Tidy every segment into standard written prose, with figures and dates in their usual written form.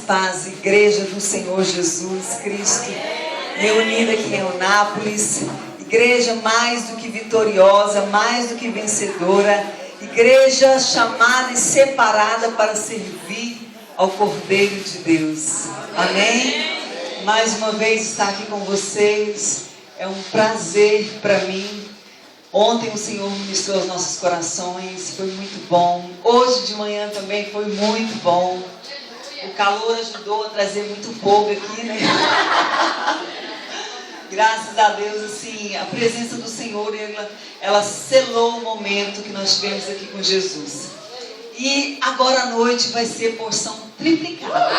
paz, Igreja do Senhor Jesus Cristo, reunida aqui em Eunápolis, igreja mais do que vitoriosa, mais do que vencedora, igreja chamada e separada para servir ao Cordeiro de Deus. Amém? Mais uma vez estar aqui com vocês, é um prazer para mim. Ontem o Senhor ministrou os nossos corações, foi muito bom. Hoje de manhã também foi muito bom. O calor ajudou a trazer muito fogo aqui, né? Graças a Deus, assim, a presença do Senhor, ela selou o momento que nós tivemos aqui com Jesus. E agora à noite vai ser porção triplicada.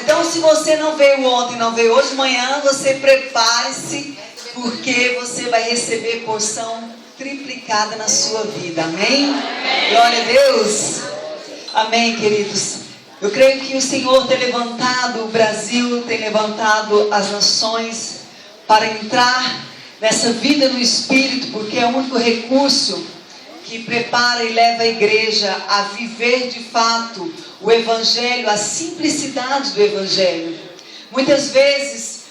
Então, se você não veio ontem, não veio hoje de manhã, você prepare-se, porque você vai receber porção triplicada na sua vida. Amém? Glória a Deus. Amém, queridos. Eu creio que o Senhor tem levantado o Brasil, tem levantado as nações para entrar nessa vida no Espírito, porque é o único recurso que prepara e leva a igreja a viver de fato o Evangelho, a simplicidade do Evangelho. Muitas vezes,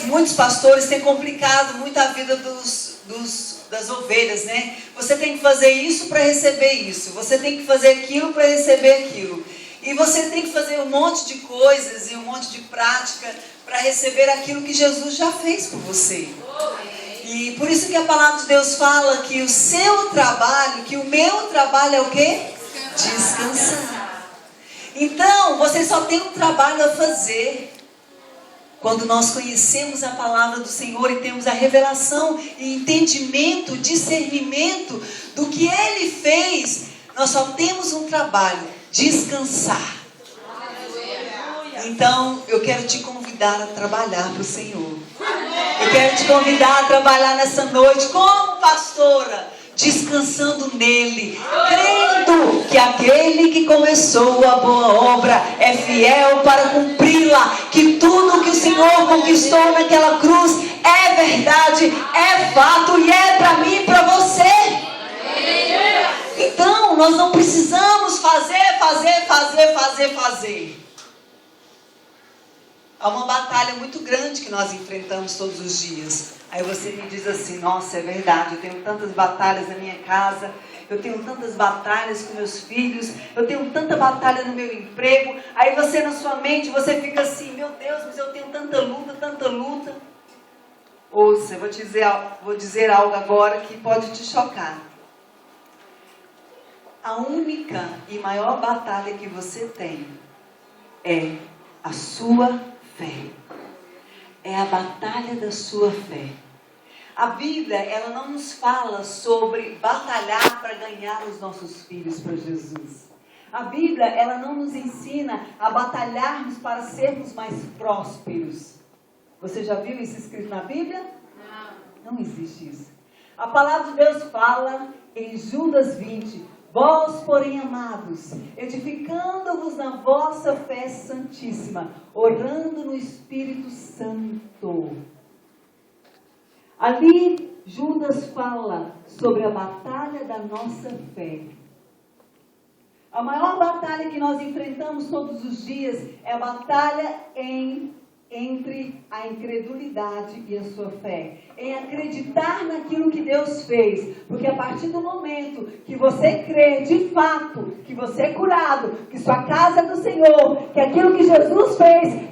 muitos pastores têm complicado muito a vida das ovelhas, né? Você tem que fazer isso para receber isso, você tem que fazer aquilo para receber aquilo, e você tem que fazer um monte de coisas e um monte de prática para receber aquilo que Jesus já fez por você. E por isso que a palavra de Deus fala que o seu trabalho, que o meu trabalho é o quê? Descansar. Então, você só tem um trabalho a fazer. Quando nós conhecemos a palavra do Senhor e temos a revelação e entendimento, discernimento do que Ele fez, nós só temos um trabalho: descansar. Então, eu quero te convidar a trabalhar para o Senhor. Eu quero te convidar a trabalhar nessa noite como pastora, descansando nele, crendo que aquele que começou a boa obra é fiel para cumpri-la, que tudo que o Senhor conquistou naquela cruz é verdade, é fato e é para mim e para você. Então, nós não precisamos fazer. Há uma batalha muito grande que nós enfrentamos todos os dias. Aí você me diz assim: nossa, é verdade, eu tenho tantas batalhas na minha casa, eu tenho tantas batalhas com meus filhos, eu tenho tanta batalha no meu emprego. Aí você, na sua mente, você fica assim: meu Deus, mas eu tenho tanta luta. Ouça, vou dizer algo agora que pode te chocar. A única e maior batalha que você tem é a sua fé. É a batalha da sua fé. A Bíblia, ela não nos fala sobre batalhar para ganhar os nossos filhos para Jesus. A Bíblia, ela não nos ensina a batalharmos para sermos mais prósperos. Você já viu isso escrito na Bíblia? Não existe isso. A palavra de Deus fala em Judas 20: vós, porém, amados, edificando-vos na vossa fé santíssima, orando no Espírito Santo. Ali, Judas fala sobre a batalha da nossa fé. A maior batalha que nós enfrentamos todos os dias é a batalha entre a incredulidade e a sua fé, em acreditar naquilo que Deus fez, porque a partir do momento que você crê de fato, que você é curado, que sua casa é do Senhor, que aquilo que Jesus fez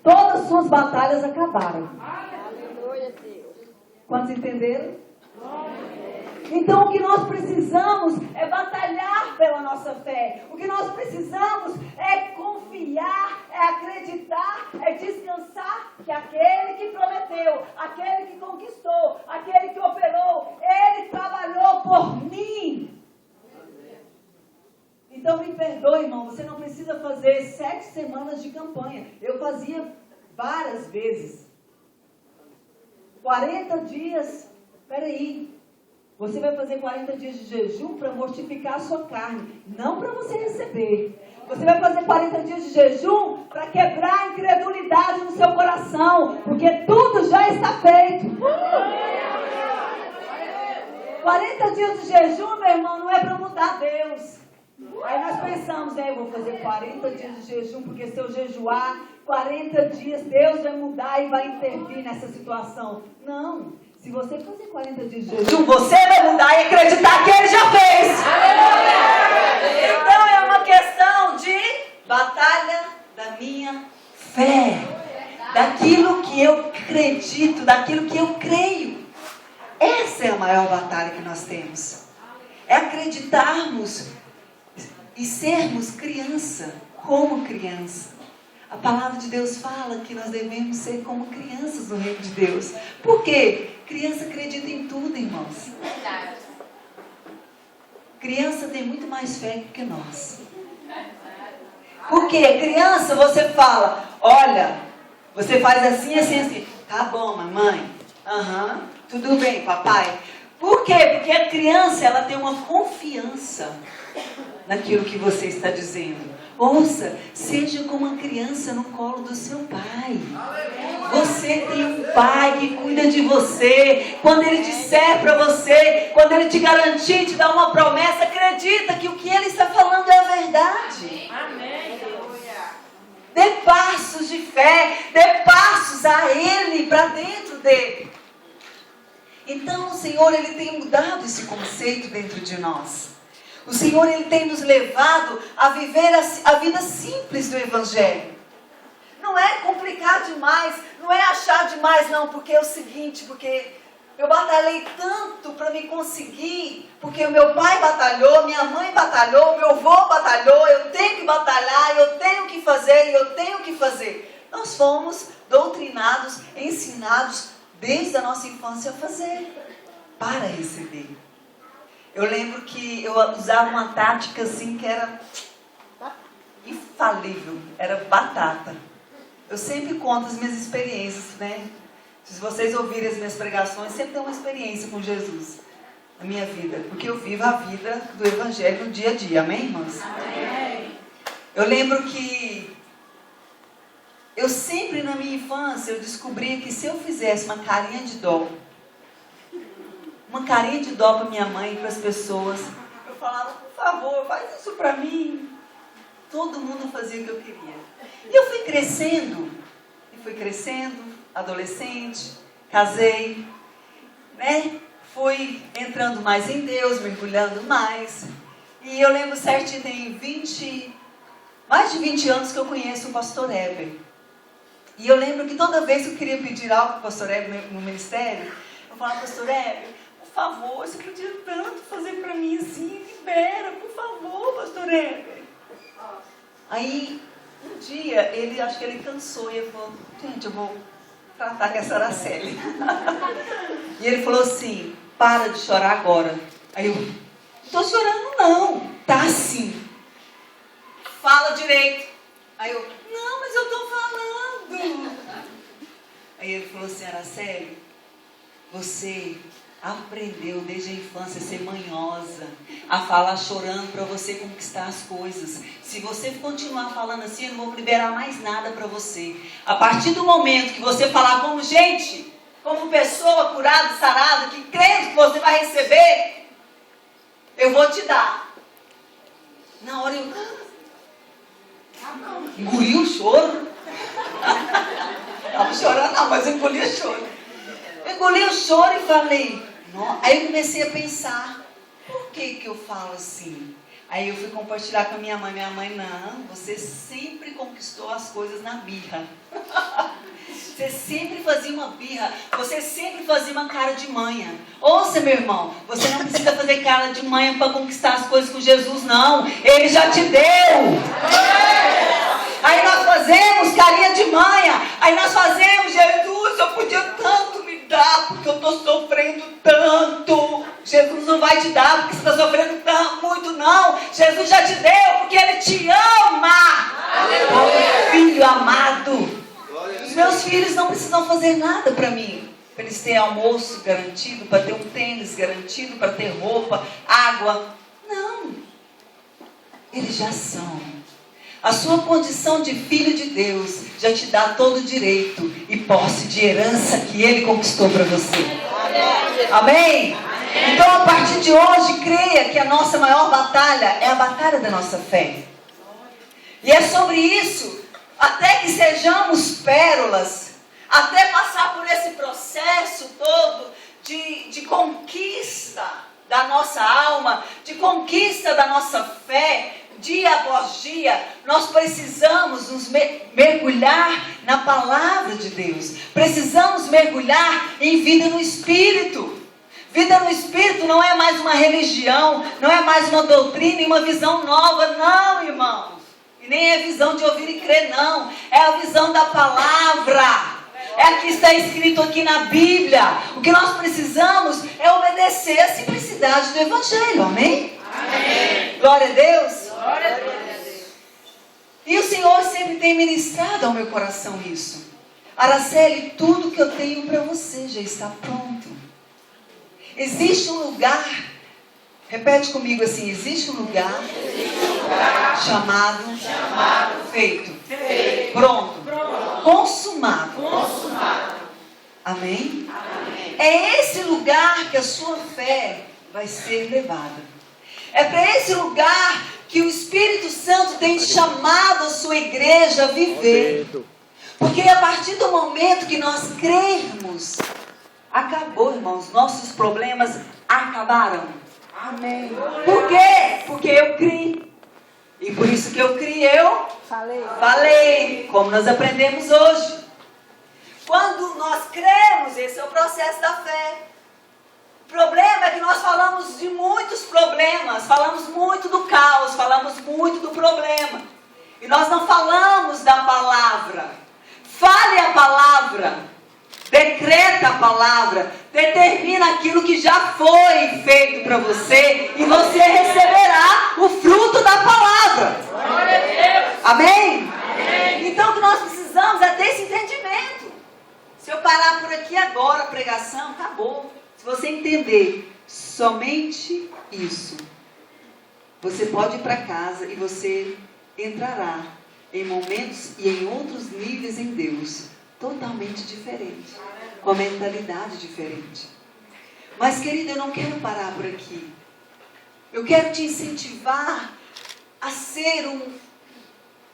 todas as suas batalhas acabaram. Quantos entenderam? Então o que nós precisamos é batalhar pela nossa fé. O que nós precisamos é confiar, é acreditar, é descansar que aquele que prometeu, aquele que conquistou, aquele que operou, ele trabalhou por mim. Então me perdoe, irmão, você não precisa fazer 7 semanas de campanha. Eu fazia várias vezes. 40 dias, peraí. Você vai fazer 40 dias de jejum para mortificar a sua carne, não para você receber. Você vai fazer 40 dias de jejum para quebrar a incredulidade no seu coração, porque tudo já está feito. 40 dias de jejum, meu irmão, não é para mudar Deus. Aí nós pensamos, eu vou fazer 40 dias de jejum, porque se eu jejuar 40 dias, Deus vai mudar e vai intervir nessa situação. Não. Se você fazer 40 dias de jejum, você vai mudar e acreditar que Ele já fez. Então é uma questão de batalha da minha fé. Daquilo que eu acredito, daquilo que eu creio. Essa é a maior batalha que nós temos. É acreditarmos e sermos criança, como criança. A palavra de Deus fala que nós devemos ser como crianças no reino de Deus. Por quê? Criança acredita em tudo, irmãos. Criança tem muito mais fé que nós. Porque criança, você fala, olha, você faz assim, assim, assim. Tá bom, mamãe. Aham, tudo bem, papai. Por quê? Porque a criança, ela tem uma confiança naquilo que você está dizendo. Ouça, seja como uma criança no colo do seu pai. Você tem um pai que cuida de você. Quando ele disser para você, quando ele te garantir, te dar uma promessa, acredita que o que ele está falando é a verdade. Amém. Dê passos de fé, dê passos a ele, para dentro dele. Então o Senhor, Ele tem mudado esse conceito dentro de nós. O Senhor, Ele tem nos levado a viver a vida simples do Evangelho. Não é complicar demais, não é achar demais, não, porque é o seguinte, porque eu batalhei tanto para me conseguir, porque o meu pai batalhou, minha mãe batalhou, meu avô batalhou, eu tenho que batalhar, eu tenho que fazer, eu tenho que fazer. Nós fomos doutrinados, ensinados desde a nossa infância a fazer, para receber. Eu lembro que eu usava uma tática assim que era infalível, era batata. Eu sempre conto as minhas experiências, né? Se vocês ouvirem as minhas pregações, sempre tem uma experiência com Jesus na minha vida, porque eu vivo a vida do Evangelho no dia a dia, amém, irmãos? Amém. Eu lembro que eu sempre na minha infância, eu descobri que se eu fizesse uma carinha de dó para minha mãe e para as pessoas, eu falava, por favor, faz isso para mim. Todo mundo fazia o que eu queria. E eu fui crescendo, adolescente, casei, né? Fui entrando mais em Deus, mergulhando mais. E eu lembro certinho, tem mais de 20 anos que eu conheço o pastor Heber. E eu lembro que toda vez que eu queria pedir algo para o pastor Heber no ministério, eu falava, pastor Heber, por favor, você podia tanto fazer para mim assim, libera, por favor, pastor Heber. Aí, um dia, acho que ele cansou e ele falou, gente, eu vou tratar com essa Araceli. E ele falou assim, para de chorar agora. Aí eu, não estou chorando não, tá sim. Fala direito. Aí eu, não, mas eu estou falando. Aí ele falou assim, Araceli, você aprendeu desde a infância a ser manhosa, a falar chorando para você conquistar as coisas. Se você continuar falando assim, eu não vou liberar mais nada para você. A partir do momento que você falar como gente, como pessoa curada, sarada, que crendo que você vai receber, eu vou te dar. Na hora eu engoli o choro. Estava chorando não, mas eu engoli o choro. Eu engoli o choro e falei, não. Aí eu comecei a pensar, por que eu falo assim? Aí eu fui compartilhar com a minha mãe. Minha mãe, não, você sempre conquistou as coisas na birra. Você sempre fazia uma birra, você sempre fazia uma cara de manha. Ouça, meu irmão, você não precisa fazer cara de manha para conquistar as coisas com Jesus, não. Ele já te deu. Aí nós fazemos carinha de manha. Aí nós fazemos, Jesus, eu podia tanto me dar, porque eu estou sofrendo tanto. Jesus não vai te dar, porque você está sofrendo muito, não. Jesus já te deu, porque Ele te ama. Aleluia. Filho amado. Os meus filhos não precisam fazer nada para mim. Para eles terem almoço garantido, para ter um tênis garantido, para ter roupa, água. Não. Eles já são. A sua condição de filho de Deus já te dá todo o direito e posse de herança que Ele conquistou para você. Amém? Amém? Então, a partir de hoje, creia que a nossa maior batalha é a batalha da nossa fé. E é sobre isso, até que sejamos pérolas, até passar por esse processo todo de conquista da nossa alma, de conquista da nossa fé, dia após dia, nós precisamos nos mergulhar na palavra de Deus. Precisamos mergulhar em vida no Espírito. Vida no Espírito não é mais uma religião, não é mais uma doutrina e uma visão nova, não, irmãos. E nem é visão de ouvir e crer, não. É a visão da palavra. É o que está escrito aqui na Bíblia. O que nós precisamos é obedecer à simplicidade do Evangelho, amém? Amém. Glória a Deus. Glória a Deus. E o Senhor sempre tem ministrado ao meu coração isso. Araceli, tudo que eu tenho para você já está pronto. Existe um lugar, repete comigo assim, existe um lugar chamado feito, pronto, consumado. Amém? É esse lugar que a sua fé vai ser levada. É para esse lugar que o Espírito Santo tem chamado a sua igreja a viver. Porque a partir do momento que nós crermos, acabou, irmãos, nossos problemas acabaram. Amém. Por quê? Porque eu criei. E por isso que eu criei, eu falei, como nós aprendemos hoje. Quando nós cremos, esse é o processo da fé. O problema é que nós falamos de muitos problemas, falamos muito do caos, falamos muito do problema. E nós não falamos da palavra. Fale a palavra, decreta a palavra, determina aquilo que já foi feito para você e você receberá o fruto da palavra. Amém? Amém? Então o que nós precisamos é desse entendimento. Se eu parar por aqui agora a pregação, acabou. Se você entender somente isso, você pode ir para casa e você entrará em momentos e em outros níveis em Deus, totalmente diferente, com a mentalidade diferente. Mas, querida, eu não quero parar por aqui. Eu quero te incentivar a ser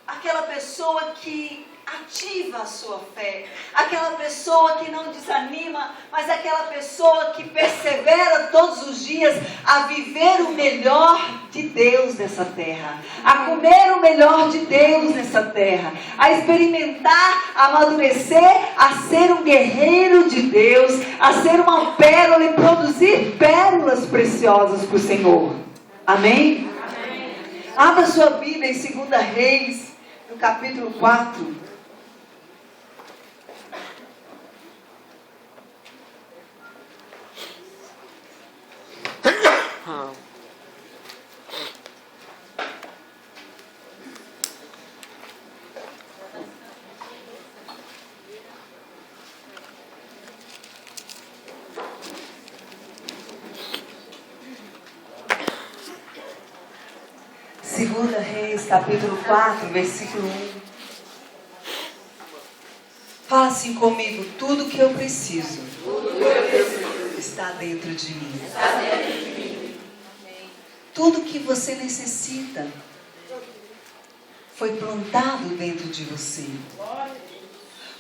aquela pessoa que ativa a sua fé, aquela pessoa que não desanima, mas aquela pessoa que persevera todos os dias a viver o melhor de Deus nessa terra, a comer o melhor de Deus nessa terra, a experimentar, a amadurecer, a ser um guerreiro de Deus, a ser uma pérola e produzir pérolas preciosas para o Senhor. Amém? Amém. Abra sua Bíblia em 2 Reis, no capítulo 4. Segunda Reis, capítulo 4, versículo 1. Fala assim comigo: tudo que eu preciso está dentro de mim. Tudo que você necessita foi plantado dentro de você.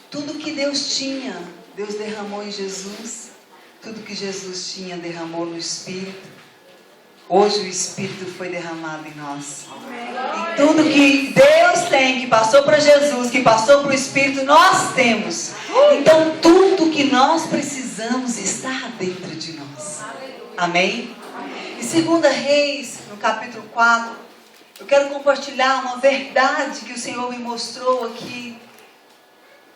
Tudo que Deus tinha, Deus derramou em Jesus. Tudo que Jesus tinha, derramou no Espírito. Hoje o Espírito foi derramado em nós. E tudo que Deus tem, que passou para Jesus, que passou para o Espírito, nós temos. Então tudo que nós precisamos está dentro de nós. Amém? Em 2 Reis, no capítulo 4, eu quero compartilhar uma verdade que o Senhor me mostrou aqui,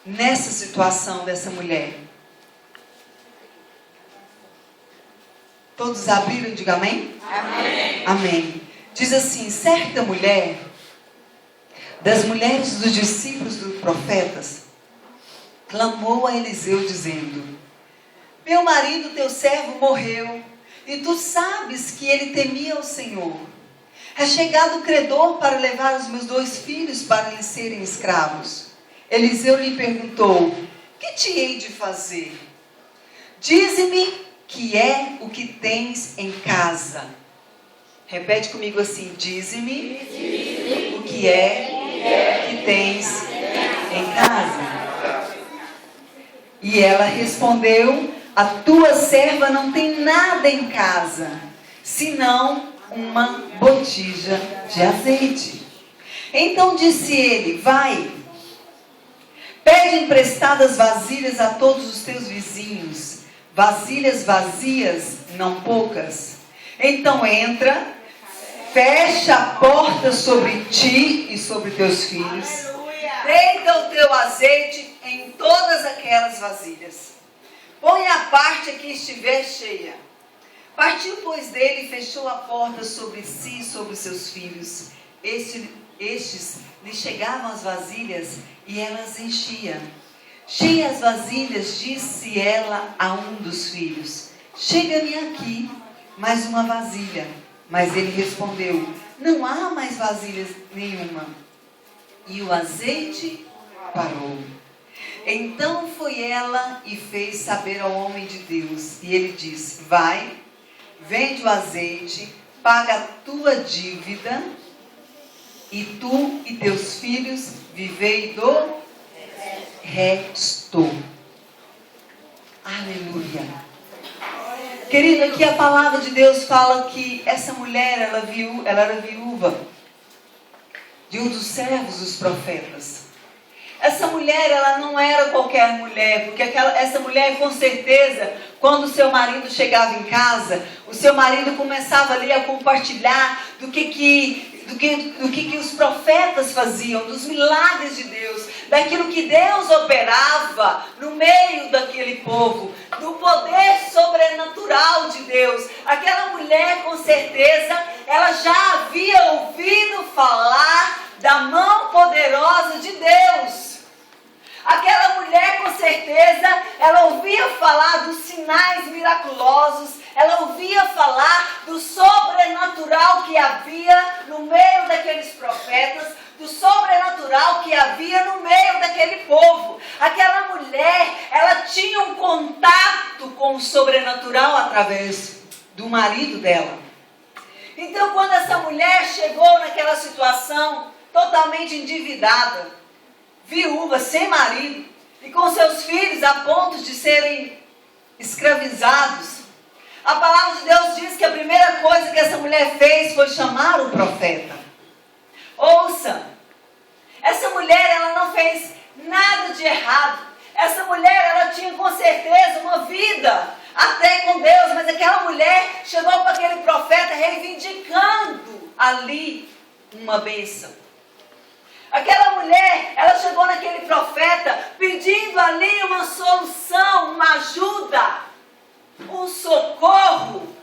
nessa situação dessa mulher. Todos abriram? Diga amém? Amém. Amém. Diz assim: certa mulher, das mulheres dos discípulos dos profetas, clamou a Eliseu dizendo: meu marido, teu servo, morreu, e tu sabes que ele temia o Senhor. É chegado o credor para levar os meus 2 filhos para lhe serem escravos. Eliseu lhe perguntou: que te hei de fazer? Dize-me que é o que tens em casa. Repete comigo assim: dize-me o que é que tens em casa. E ela respondeu: a tua serva não tem nada em casa, senão uma botija de azeite. Então disse ele: vai, pede emprestadas vasilhas a todos os teus vizinhos, vasilhas vazias, não poucas. Então entra, fecha a porta sobre ti e sobre teus filhos, deita o teu azeite em todas aquelas vasilhas, põe a parte a que estiver cheia. Partiu, pois, dele e fechou a porta sobre si e sobre seus filhos. Estes lhe chegavam as vasilhas e elas enchiam. Cheia as vasilhas, disse ela a um dos filhos: chega-me aqui mais uma vasilha. Mas ele respondeu: não há mais vasilhas nenhuma. E o azeite parou. Então foi ela e fez saber ao homem de Deus. E ele disse: vai, vende o azeite, paga a tua dívida, e tu e teus filhos vivei do resto. Aleluia. Querido, aqui a palavra de Deus fala que essa mulher, ela era viúva de um dos servos dos profetas. Essa mulher, ela não era qualquer mulher, porque essa mulher, com certeza, quando o seu marido chegava em casa, o seu marido começava ali a compartilhar do que os profetas faziam, dos milagres de Deus, daquilo que Deus operava no meio daquele povo, do poder sobrenatural de Deus. Aquela mulher, com certeza, ela já havia ouvido falar da mão poderosa de Deus. Aquela mulher, com certeza, ela ouvia falar dos sinais miraculosos, ela ouvia falar do sobrenatural que havia no meio daqueles profetas, do sobrenatural que havia no meio daquele povo. Aquela mulher, ela tinha um contato com o sobrenatural através do marido dela. Então, quando essa mulher chegou naquela situação, totalmente endividada, viúva, sem marido, e com seus filhos a ponto de serem escravizados, a palavra de Deus diz que a primeira coisa que essa mulher fez foi chamar o profeta. Ouça, essa mulher, ela não fez nada de errado. Essa mulher, ela tinha com certeza uma vida até com Deus, mas aquela mulher chegou para aquele profeta reivindicando ali uma bênção. Aquela mulher, ela chegou naquele profeta pedindo ali uma solução, uma ajuda, um socorro.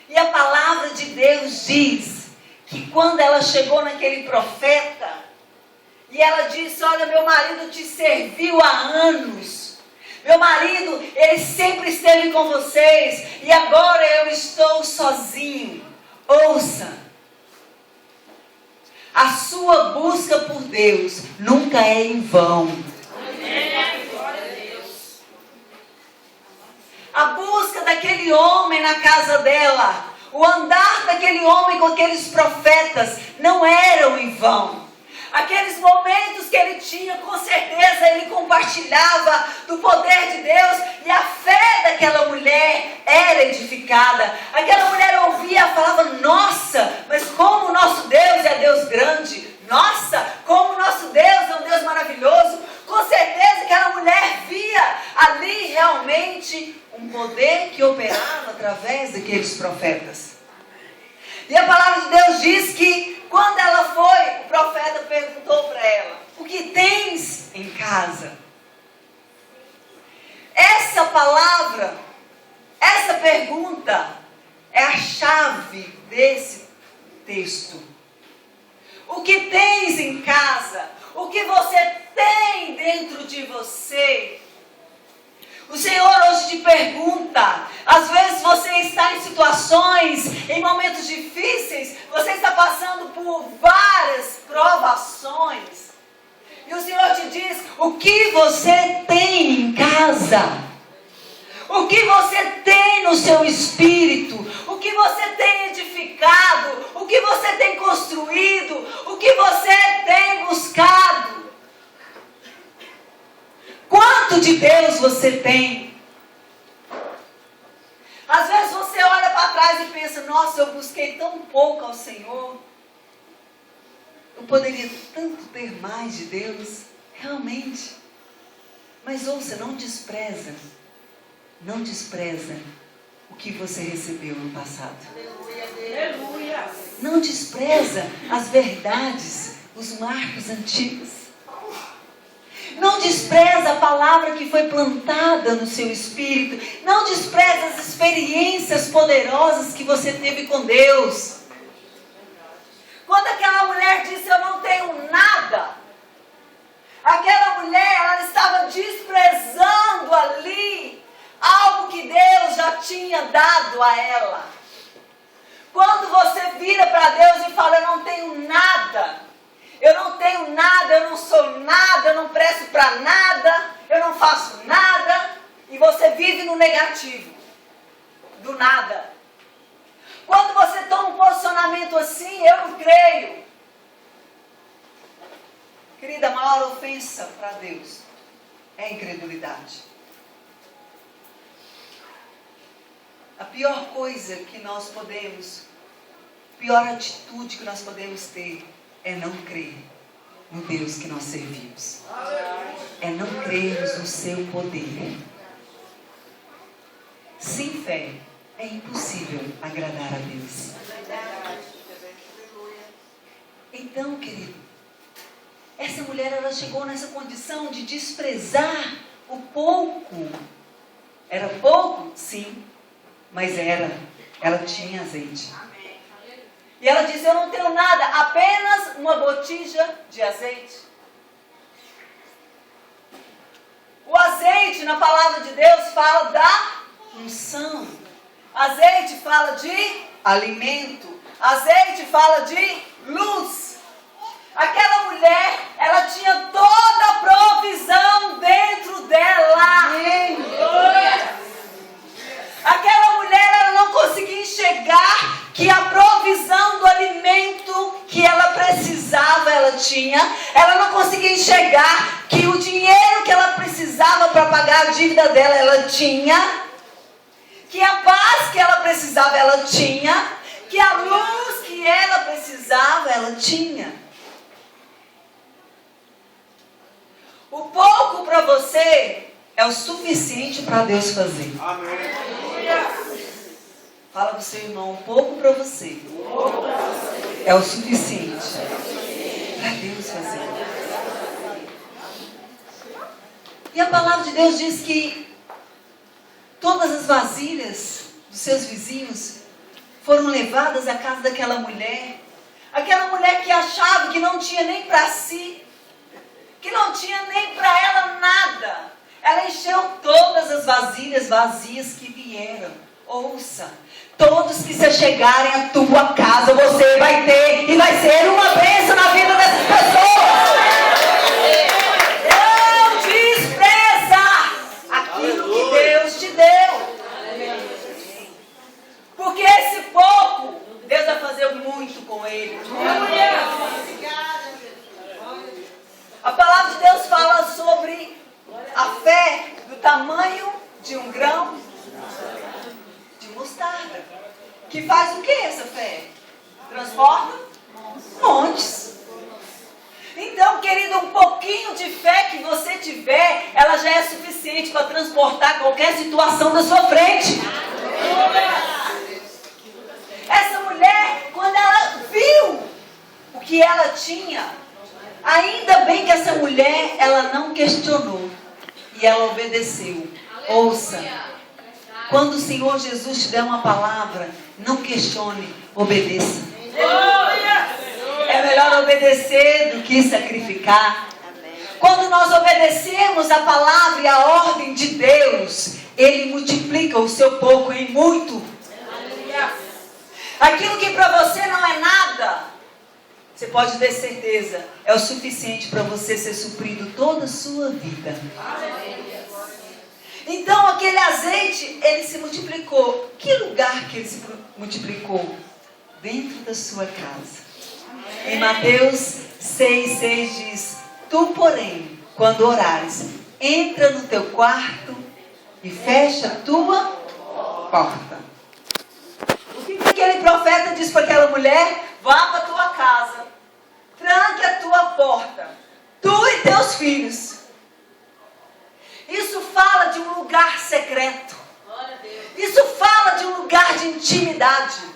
E a palavra de Deus diz que quando ela chegou naquele profeta, e ela disse: olha, meu marido te serviu há anos. Meu marido, ele sempre esteve com vocês, e agora eu estou sozinho. Ouça. A sua busca por Deus nunca é em vão. A busca daquele homem na casa dela, o andar daquele homem com aqueles profetas não eram em vão. Aqueles momentos que ele tinha, com certeza ele compartilhava do poder de Deus, e a fé daquela mulher era edificada. Aquela mulher ouvia e falava: nossa, mas como o nosso Deus é Deus grande, nossa, como o nosso Deus é um Deus maravilhoso. Com certeza aquela mulher via ali realmente um poder que operava através daqueles profetas. E a palavra de Deus diz que quando ela foi, o profeta perguntou para ela: o que tens em casa? Essa palavra, essa pergunta é a chave desse texto. O que tens em casa? O que você tem dentro de você? O Senhor hoje te pergunta. Às vezes você está em situações, em momentos difíceis, você está passando por várias provações, e o Senhor te diz: o que você tem em casa? O que você tem no seu espírito? O que você tem edificado? O que você tem construído? O que você tem buscado? Quanto de Deus você tem? Às vezes você olha para trás e pensa, nossa, eu busquei tão pouco ao Senhor. Eu poderia tanto ter mais de Deus, realmente. Mas ouça, não despreza o que você recebeu no passado. Aleluia. Não despreza as verdades, os marcos antigos. Não despreza a palavra que foi plantada no seu espírito. Não despreza as experiências poderosas que você teve com Deus. Quando aquela mulher disse, eu não tenho nada, aquela mulher, ela estava desprezando ali algo que Deus já tinha dado a ela. Quando você vira para Deus e fala, eu não tenho nada, eu não sou nada, eu não presto para nada, eu não faço nada, e você vive no negativo, do nada. Quando você toma um posicionamento assim, eu não creio. Querida, a maior ofensa para Deus é a incredulidade. A pior coisa que nós podemos, pior atitude que nós podemos ter é não crer no Deus que nós servimos. É não crermos no seu poder. Sem fé é impossível agradar a Deus. Então, querido, essa mulher, ela chegou nessa condição de desprezar o pouco. Era pouco? Sim. Mas ela tinha azeite. E ela disse, eu não tenho nada, apenas uma botija de azeite. O azeite, na palavra de Deus, fala da unção. Azeite fala de alimento. Azeite fala de luz. Aquela mulher, ela tinha toda a provisão dentro dela. Aquela mulher, ela não conseguia enxergar que a provisão do alimento que ela precisava, ela tinha. Ela não conseguia enxergar que o dinheiro que ela precisava para pagar a dívida dela, ela tinha. Que a paz que ela precisava, ela tinha. Que a luz que ela precisava, ela tinha. O pouco para você é o suficiente para Deus fazer. Amém. Fala para o seu irmão, um pouco para você é o suficiente para Deus fazer. E a palavra de Deus diz que todas as vasilhas dos seus vizinhos foram levadas à casa daquela mulher. Aquela mulher que achava que não tinha nem para si, que não tinha nem para ela nada. Ela encheu todas as vasilhas vazias que vieram. Ouça, todos que se chegarem à tua casa, você vai ter e vai ser uma bênção na vida dessas pessoas. Não despreza aquilo que Deus te deu. Porque esse pouco, Deus vai fazer muito com ele. A palavra de Deus fala sobre a fé do tamanho de um grão de mostarda. Que faz o que essa fé? Transforma montes. Então, querido, um pouquinho de fé que você tiver, ela já é suficiente para transportar qualquer situação da sua frente. Essa mulher, quando ela viu o que ela tinha, ainda bem que essa mulher, ela não questionou e ela obedeceu. Ouça, quando o Senhor Jesus te der uma palavra, não questione, obedeça. É melhor obedecer do que sacrificar. Quando nós obedecemos a palavra e a ordem de Deus, Ele multiplica o seu pouco em muito. Aquilo que para você não é nada, você pode ter certeza, é o suficiente para você ser suprido toda a sua vida. Então aquele azeite, ele se multiplicou. Que lugar que ele se multiplicou? Dentro da sua casa. Em Mateus 6,6 diz: tu, porém, quando orares, entra no teu quarto e fecha a tua porta. O que aquele profeta disse para aquela mulher? Vá para a tua casa, tranque a tua porta, tu e teus filhos. Isso fala de um lugar secreto. Isso fala de um lugar de intimidade.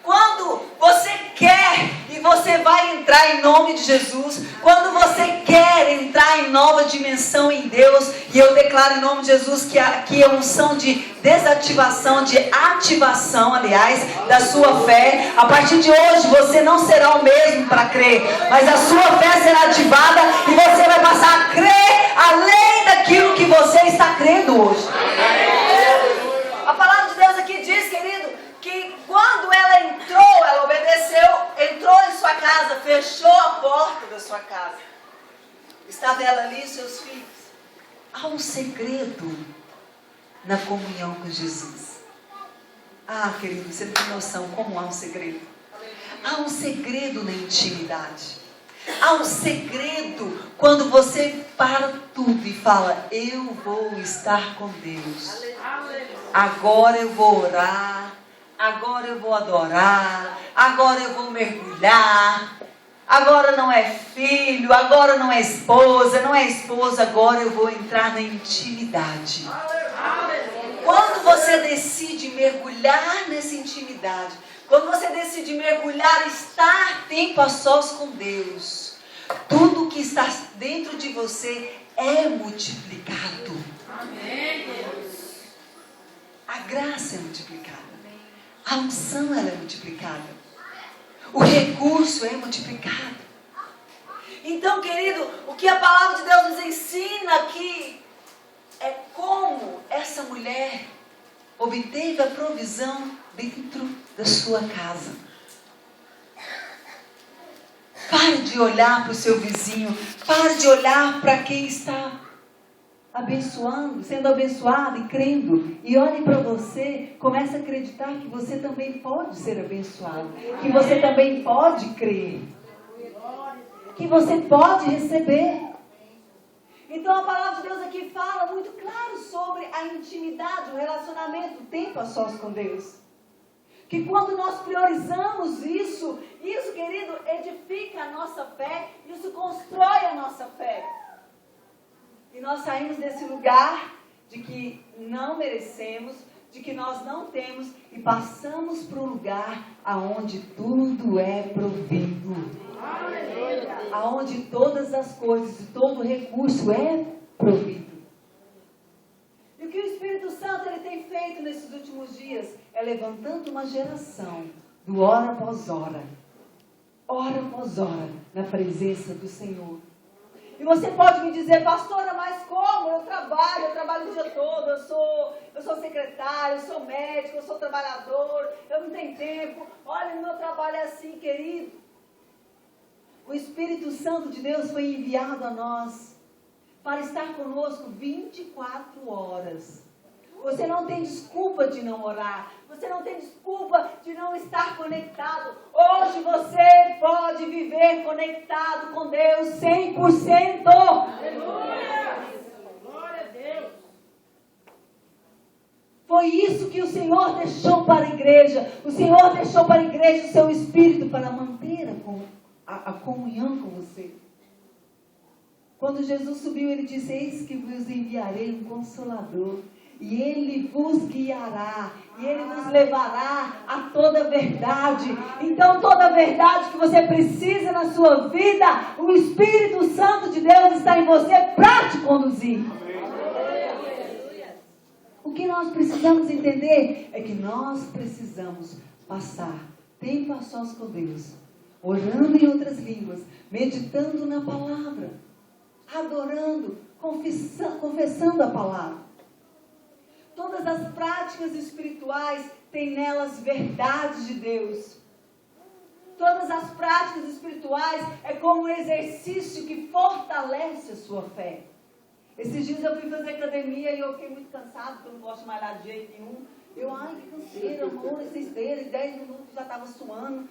Quando você quer e você vai entrar em nome de Jesus, quando você quer entrar em nova dimensão em Deus, e eu declaro em nome de Jesus que aqui é unção de desativação, de ativação, aliás, da sua fé. A partir de hoje você não será o mesmo para crer, mas a sua fé será ativada e você vai passar a crer além daquilo que você está crendo hoje. A palavra de Deus aqui diz, querido, que quando ela entrou, ela obedeceu, entrou em sua casa, fechou a porta da sua casa. Estava ela ali e seus filhos. Há um segredo na comunhão com Jesus. Ah, querido, você não tem noção como há um segredo. Há um segredo na intimidade. Há um segredo quando você para tudo e fala: eu vou estar com Deus. Agora eu vou orar. Agora eu vou adorar, agora eu vou mergulhar, agora não é filho, agora não é esposa, agora eu vou entrar na intimidade. Quando você decide mergulhar nessa intimidade, quando você decide mergulhar, estar tempo a sós com Deus, tudo que está dentro de você é multiplicado. A graça é multiplicada. A unção ela é multiplicada. O recurso é multiplicado. Então, querido, o que a palavra de Deus nos ensina aqui é como essa mulher obteve a provisão dentro da sua casa. Pare de olhar para o seu vizinho. Pare de olhar para quem está abençoando, sendo abençoado e crendo, e olhe para você, comece a acreditar que você também pode ser abençoado, que você também pode crer, que você pode receber. Então a palavra de Deus aqui fala muito claro sobre a intimidade, o relacionamento, o tempo a sós com Deus. Que quando nós priorizamos isso, querido, edifica a nossa fé, isso constrói a nossa fé. E nós saímos desse lugar de que não merecemos, de que nós não temos, e passamos para um lugar aonde tudo é provido. Aonde todas as coisas e todo recurso é provido. E o que o Espírito Santo ele tem feito nesses últimos dias é levantando uma geração do hora após hora, na presença do Senhor. E você pode me dizer: pastora, mas como? Eu trabalho o dia todo, eu sou secretário, eu sou médico, eu sou trabalhador, eu não tenho tempo. Olha, o meu trabalho é assim, querido. O Espírito Santo de Deus foi enviado a nós para estar conosco 24 horas. Você não tem desculpa de não orar. Você não tem desculpa de não estar conectado. Hoje você pode viver conectado com Deus 100%. Aleluia! Glória a Deus! Foi isso que o Senhor deixou para a igreja. O Senhor deixou para a igreja o seu Espírito para manter a comunhão com você. Quando Jesus subiu, ele disse: eis que vos enviarei um Consolador. E Ele vos guiará, e Ele vos levará a toda a verdade. Então toda a verdade que você precisa na sua vida, o Espírito Santo de Deus está em você para te conduzir. O que nós precisamos entender é que nós precisamos passar tempo a sós com Deus, orando em outras línguas, meditando na palavra, adorando, confessando a palavra. Todas as práticas espirituais têm nelas verdades de Deus. Todas as práticas espirituais é como um exercício que fortalece a sua fé. Esses dias eu fui fazer academia e eu fiquei muito cansada, porque eu não gosto de malhar de jeito nenhum. Eu, ai, que canseira, amor, essa esteira, em 10 minutos já estava suando.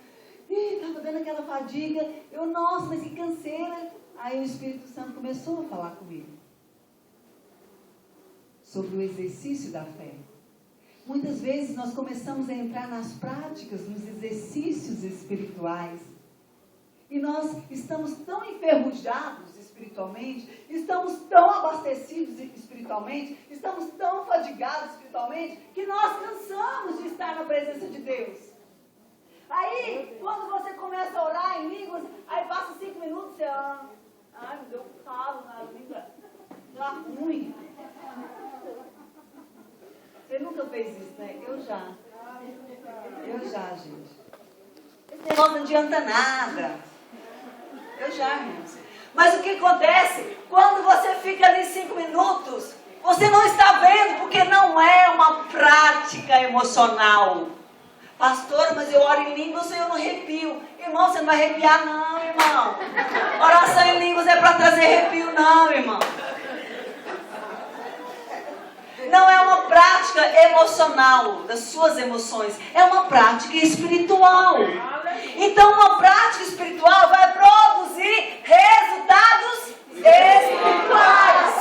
Estava dando aquela fadiga. Eu, nossa, mas que canseira. Aí o Espírito Santo começou a falar comigo sobre o exercício da fé. Muitas vezes nós começamos a entrar nas práticas, nos exercícios espirituais. E nós estamos tão enferrujados espiritualmente, estamos tão abastecidos espiritualmente, estamos tão fadigados espiritualmente, que nós cansamos de estar na presença de Deus. Aí, quando você começa a orar em línguas, aí passa 5 minutos, você, ai, me deu um calo na língua, já ruim. Você nunca fez isso, né? Eu já, gente. Esse negócio não adianta nada. Eu já, irmãos. Mas o que acontece? Quando você fica ali 5 minutos, você não está vendo, porque não é uma prática emocional. Pastora, mas eu oro em línguas e eu não arrepio. Irmão, você não vai arrepiar não, irmão. Oração em línguas é para trazer arrepio não, irmão. Não é uma prática emocional das suas emoções, é uma prática espiritual. Então, uma prática espiritual vai produzir resultados espirituais.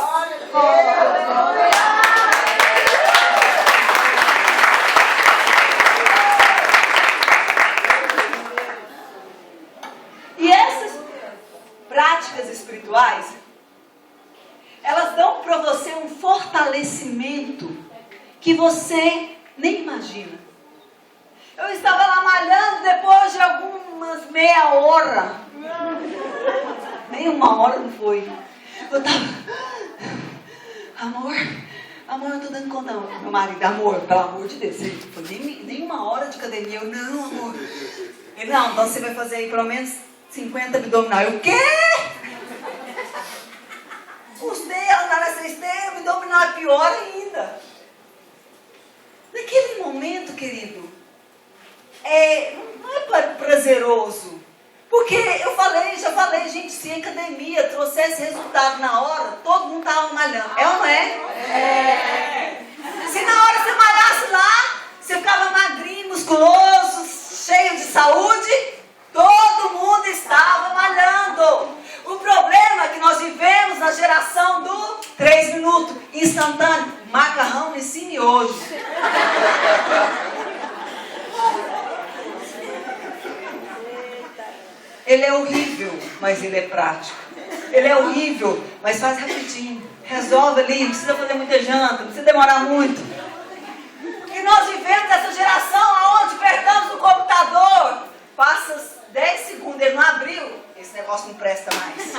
E essas práticas espirituais, elas dão para você um fortalecimento que você nem imagina. Eu estava lá malhando depois de algumas meia hora. Nem uma hora não foi. Eu estava, amor, eu estou dando conta. Meu marido, amor, pelo amor de Deus. Ele falou, nem uma hora de academia. Eu, não, amor. Ele, não, então você vai fazer aí pelo menos 50 abdominal. Eu, o quê? Custei a andar nessa esteira, me dominar pior ainda. Naquele momento, querido, não é prazeroso. Porque já falei, gente, se a academia trouxesse resultado na hora, todo mundo estava malhando. É ou não é? É. Se na hora você malhasse lá, você ficava magrinho, musculoso, cheio de saúde, todo mundo estava malhando. O problema é que nós vivemos na geração do 3 minutos, instantâneo, macarrão, ensino e hoje. Ele é horrível, mas ele é prático. Ele é horrível, mas faz rapidinho. Resolve ali, não precisa fazer muita janta, não precisa demorar muito. E nós vivemos essa geração onde apertamos o computador, passa 10 segundos, ele não abriu, esse negócio não presta mais.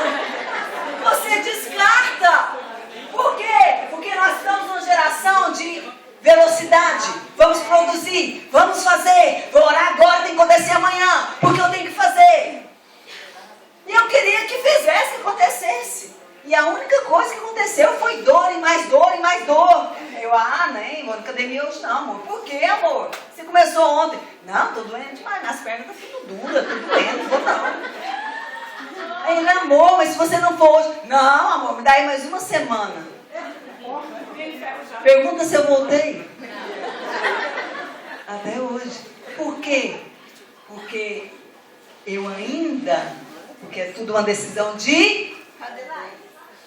Você descarta. Por quê? Porque nós estamos numa geração de velocidade. Vamos produzir, vamos fazer. Vou orar agora, tem que acontecer amanhã, porque eu tenho que fazer. E eu queria que fizesse, que acontecesse. E a única coisa que aconteceu foi dor e mais dor e mais dor. Eu, nem, vou na academia hoje não, amor. Por quê, amor? Você começou ontem. Não, tô doendo demais, minhas pernas estão tudo duras, tudo doendo, não vou não. Aí ele, amor, mas se você não for hoje... Não, amor, me dá aí mais uma semana. Pergunta se eu voltei. Até hoje. Por quê? Porque eu ainda... Porque é tudo uma decisão de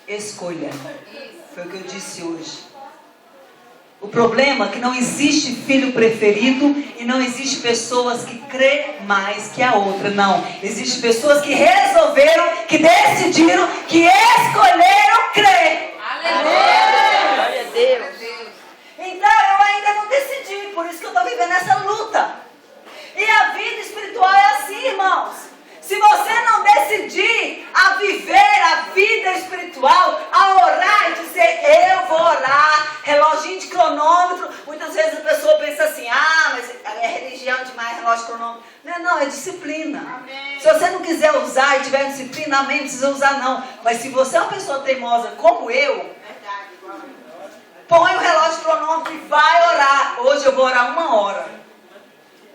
escolha. Foi o que eu disse hoje. O problema é que não existe filho preferido e não existe pessoas que crê mais que a outra. Não. Existem pessoas que resolveram, que decidiram, que escolheram crer. Aleluia! Glória a Deus. Então eu ainda não decidi, por isso que eu estou vivendo essa luta. E a vida espiritual é assim, irmãos. Se você não decidir a viver a vida espiritual, a orar e dizer, eu vou orar, reloginho de cronômetro, muitas vezes a pessoa pensa assim, mas é religião demais, relógio de cronômetro. Não, é disciplina. Amém. Se você não quiser usar e tiver disciplina, amém, não precisa usar não. Mas se você é uma pessoa teimosa como eu, põe o relógio de cronômetro e vai orar. Hoje eu vou orar 1 hora.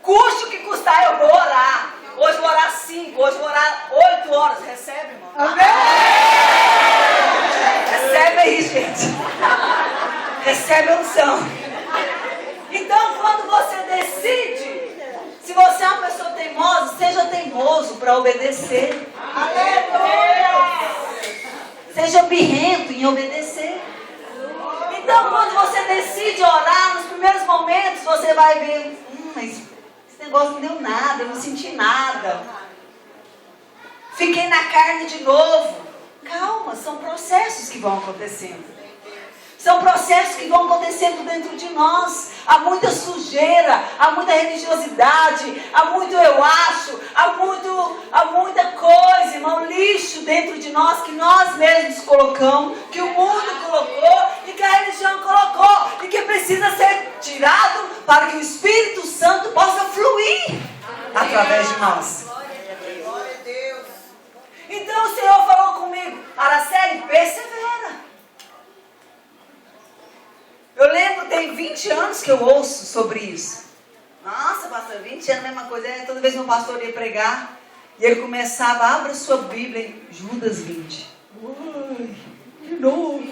Custe o que custar, eu vou orar. Hoje vou orar 5, hoje vou orar 8 horas. Recebe, irmão? Amém! Recebe aí, gente. Recebe a unção. Então, quando você decide, se você é uma pessoa teimosa, seja teimoso para obedecer. Aleluia! Seja birrento em obedecer. Então, quando você decide orar, nos primeiros momentos, você vai ver, mas esse negócio não deu nada, eu não senti nada. Fiquei na carne de novo. Calma, são processos que vão acontecendo. São processos que vão acontecendo dentro de nós. Há muita sujeira, há muita religiosidade, há muito eu acho, há muita coisa, irmão, lixo dentro de nós que nós mesmos colocamos, que o mundo colocou e que a religião colocou e que precisa ser tirado para que o Espírito Santo possa fluir através de nós. Então o Senhor falou comigo, Araceli, persevera. Eu lembro, tem 20 anos que eu ouço sobre isso. Nossa, pastor, 20 anos, a mesma coisa. Toda vez que meu pastor ia pregar, e ele começava, abra sua Bíblia em Judas 20. Ui, de novo.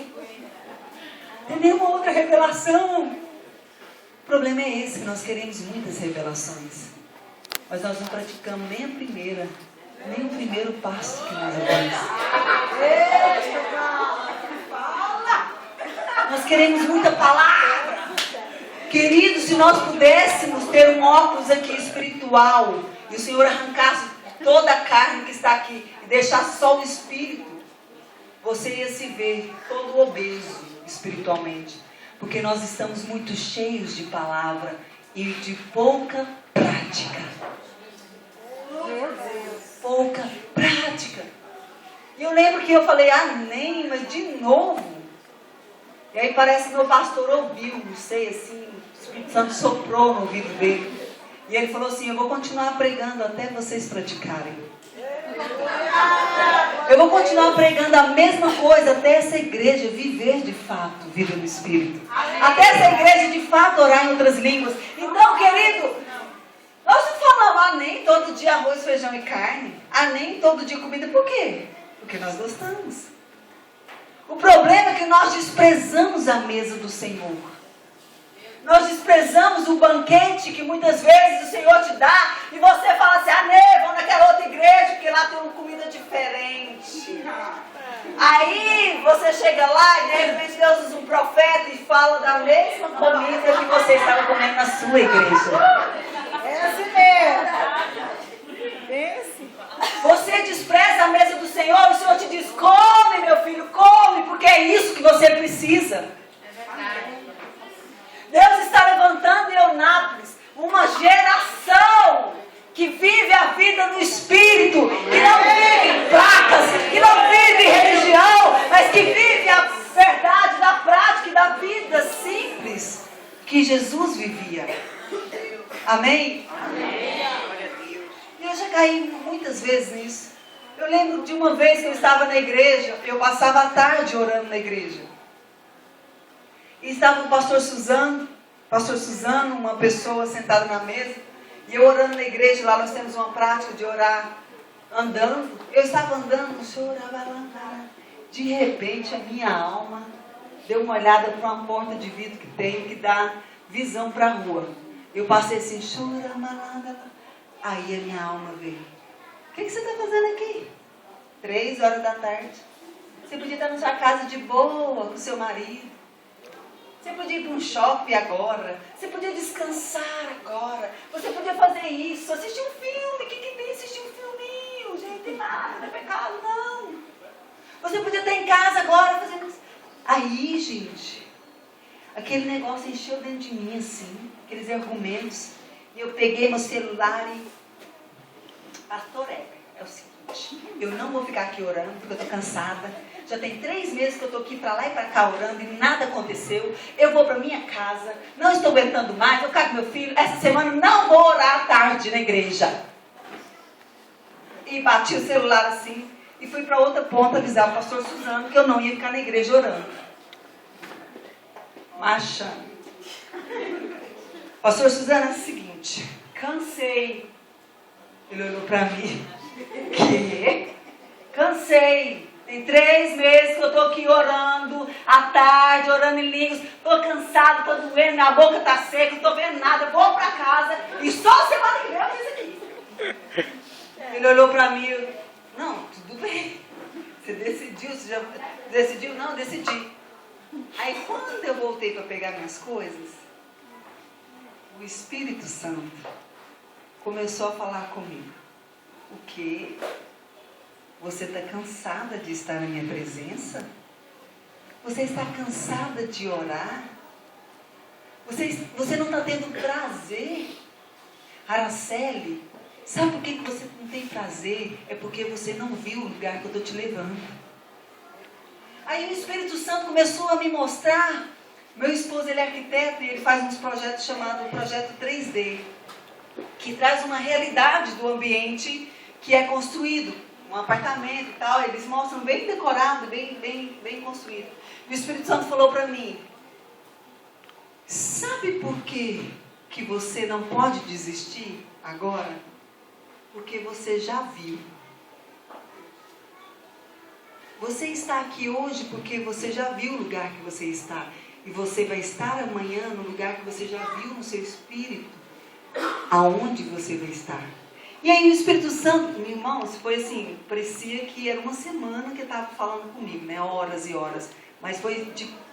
Tem nenhuma outra revelação. O problema é esse, que nós queremos muitas revelações. Mas nós não praticamos nem a primeira, nem o primeiro passo que nós damos. Nós queremos muita palavra. Queridos, se nós pudéssemos ter um óculos aqui espiritual e o Senhor arrancasse toda a carne que está aqui e deixasse só o espírito, você ia se ver todo obeso espiritualmente. Porque nós estamos muito cheios de palavra e de pouca prática. Pouca prática. E eu lembro que eu falei, nem, mas de novo. E aí parece que meu pastor ouviu, não sei, assim, o Espírito Santo soprou no ouvido dele. E ele falou assim, eu vou continuar pregando até vocês praticarem. Eu vou continuar pregando a mesma coisa até essa igreja viver de fato, vida no Espírito. Até essa igreja de fato orar em outras línguas. Então, querido, nós não falamos, nem todo dia arroz, feijão e carne. Nem todo dia comida. Por quê? Porque nós gostamos. O problema é que nós desprezamos a mesa do Senhor. Nós desprezamos o banquete que muitas vezes o Senhor te dá. E você fala assim, vamos naquela outra igreja, porque lá tem uma comida diferente. Aí você chega lá e de repente Deus usa um profeta e fala da mesma comida que você estava comendo na sua igreja. É assim mesmo. Você despreza a mesa do Senhor, o Senhor te diz, come meu filho, come, porque é isso que você precisa. Deus está levantando em Eunápolis uma geração que vive a vida no Espírito, que não vive em placas, que não vive em religião, mas que vive a verdade da prática e da vida simples que Jesus vivia. Amém? Amém. Eu já caí muitas vezes nisso. Eu lembro de uma vez que eu estava na igreja, eu passava a tarde orando na igreja. E estava o pastor Suzano, uma pessoa sentada na mesa, e eu orando na igreja, lá nós temos uma prática de orar andando. Eu estava andando, o Senhor orava lá. De repente a minha alma deu uma olhada para uma porta de vidro que tem, que dá visão para a rua. Eu passei assim, chora malanda. Aí a minha alma veio. O que você está fazendo aqui? 3 horas da tarde. Você podia estar na sua casa de boa com seu marido. Você podia ir para um shopping agora. Você podia descansar agora. Você podia fazer isso. Assistir um filme. O que tem assistir um filminho? Gente, tem nada, não é pecado, não. Você podia estar em casa agora fazendo isso. Aí, gente, aquele negócio encheu dentro de mim assim. Aqueles argumentos. E eu peguei meu celular e... Pastor Éber, é o seguinte, eu não vou ficar aqui orando porque eu estou cansada. Já tem 3 meses que eu estou aqui para lá e para cá orando e nada aconteceu. Eu vou para minha casa, não estou aguentando mais, vou ficar com meu filho. Essa semana não vou orar à tarde na igreja. E bati o celular assim e fui para outra ponta avisar o pastor Suzano que eu não ia ficar na igreja orando. Achando. Pastor Suzano, é o seguinte, cansei. Ele olhou para mim. Que? Cansei. Tem 3 meses que eu estou aqui orando, à tarde, orando em línguas. Estou cansada, estou doendo, minha boca está seca, não estou vendo nada. Eu vou para casa e só semana que vem eu fiz aqui. Ele olhou para mim e eu, não, tudo bem. Você decidiu? Você já decidiu? Não, decidi. Aí quando eu voltei para pegar minhas coisas, o Espírito Santo começou a falar comigo. O quê? Você está cansada de estar na minha presença? Você está cansada de orar? Você não está tendo prazer? Araceli, sabe por que você não tem prazer? É porque você não viu o lugar que eu estou te levando. Aí o Espírito Santo começou a me mostrar. Meu esposo, ele é arquiteto e ele faz uns projetos chamados Projeto 3D, que traz uma realidade do ambiente que é construído, um apartamento e tal. Eles mostram bem decorado, bem construído. E o Espírito Santo falou para mim, sabe por que você não pode desistir agora? Porque você já viu. Você está aqui hoje porque você já viu o lugar que você está. E você vai estar amanhã no lugar que você já viu no seu espírito. Aonde você vai estar. E aí o Espírito Santo, meus irmãos, foi assim, parecia que era uma semana que ele estava falando comigo, né? Horas e horas. Mas foi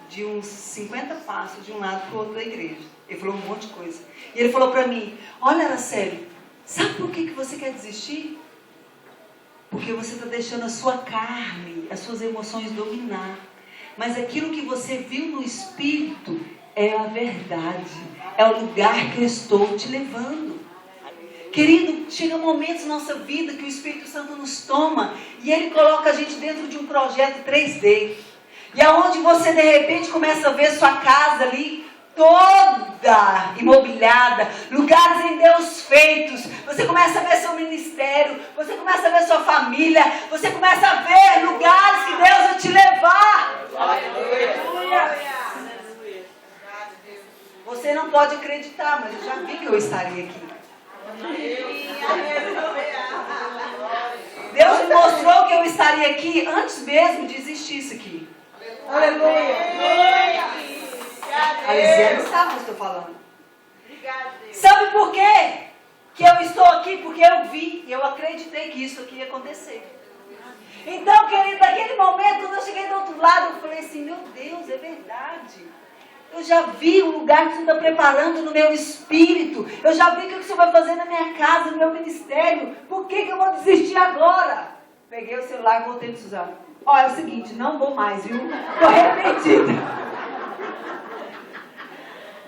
de uns 50 passos de um lado para o outro da igreja. Ele falou um monte de coisa. E ele falou para mim, olha, Araceli, sabe por que você quer desistir? Porque você está deixando a sua carne, as suas emoções dominar. Mas aquilo que você viu no Espírito é a verdade. É o lugar que eu estou te levando. Querido, chega momentos na nossa vida que o Espírito Santo nos toma e Ele coloca a gente dentro de um projeto 3D. E aonde você de repente começa a ver sua casa ali toda imobiliada, lugares em Deus feitos. Você começa a ver seu ministério, você começa a ver sua família, você começa a ver lugares que Deus vai te levar. Aleluia. Você não pode acreditar, mas eu já vi que eu estaria aqui. Deus me mostrou que eu estaria aqui antes mesmo de existir isso aqui. Aleluia. A Lisiane não sabe o que eu estou falando. Sabe por quê que eu estou aqui? Porque eu vi, eu acreditei que isso aqui ia acontecer. Então, querido, naquele momento, quando eu cheguei do outro lado, eu falei assim, meu Deus, é verdade. Eu já vi o lugar que o Senhor está preparando no meu espírito. Eu já vi o que o Senhor vai fazer na minha casa, no meu ministério. Por que eu vou desistir agora? Peguei o celular e voltei para Suzana. Olha, é o seguinte, não vou mais, viu? Estou arrependida.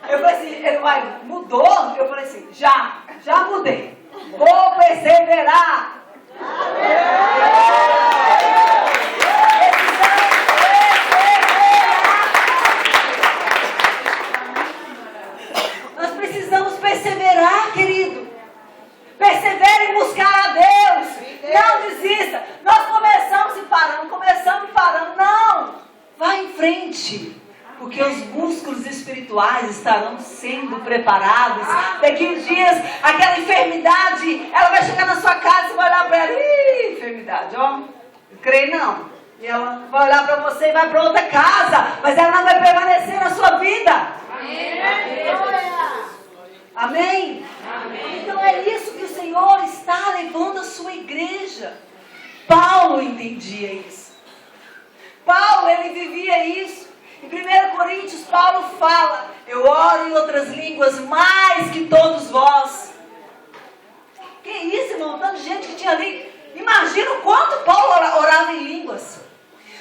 Eu falei assim, ele vai, mudou? Eu falei assim, já mudei. Vou perseverar. Nós precisamos perseverar, querido. Persevere em buscar a Deus. Não desista. Nós começamos e paramos. Não. Vai em frente. Porque os músculos espirituais estarão sendo preparados. Daqui uns dias, aquela enfermidade, ela vai chegar na sua casa e você vai olhar para ela. Ih, enfermidade, ó. Não creio não. E ela vai olhar para você e vai para outra casa. Mas ela não vai permanecer na sua vida. Amém? Amém? Então é isso que o Senhor está levando a sua igreja. Paulo entendia isso. Paulo, ele vivia isso. Em 1 Coríntios, Paulo fala, eu oro em outras línguas mais que todos vós. Que isso, irmão? Tanta gente que tinha ali. Imagina o quanto Paulo orava em línguas.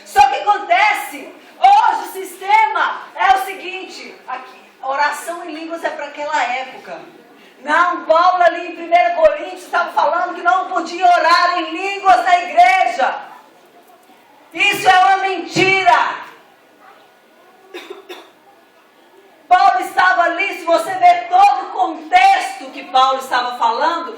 Só que acontece, hoje o sistema é o seguinte, aqui, oração em línguas é para aquela época. Não, Paulo ali em 1 Coríntios estava falando que não podia orar em línguas na igreja. Isso é uma mentira. Paulo estava ali, se você ver todo o contexto que Paulo estava falando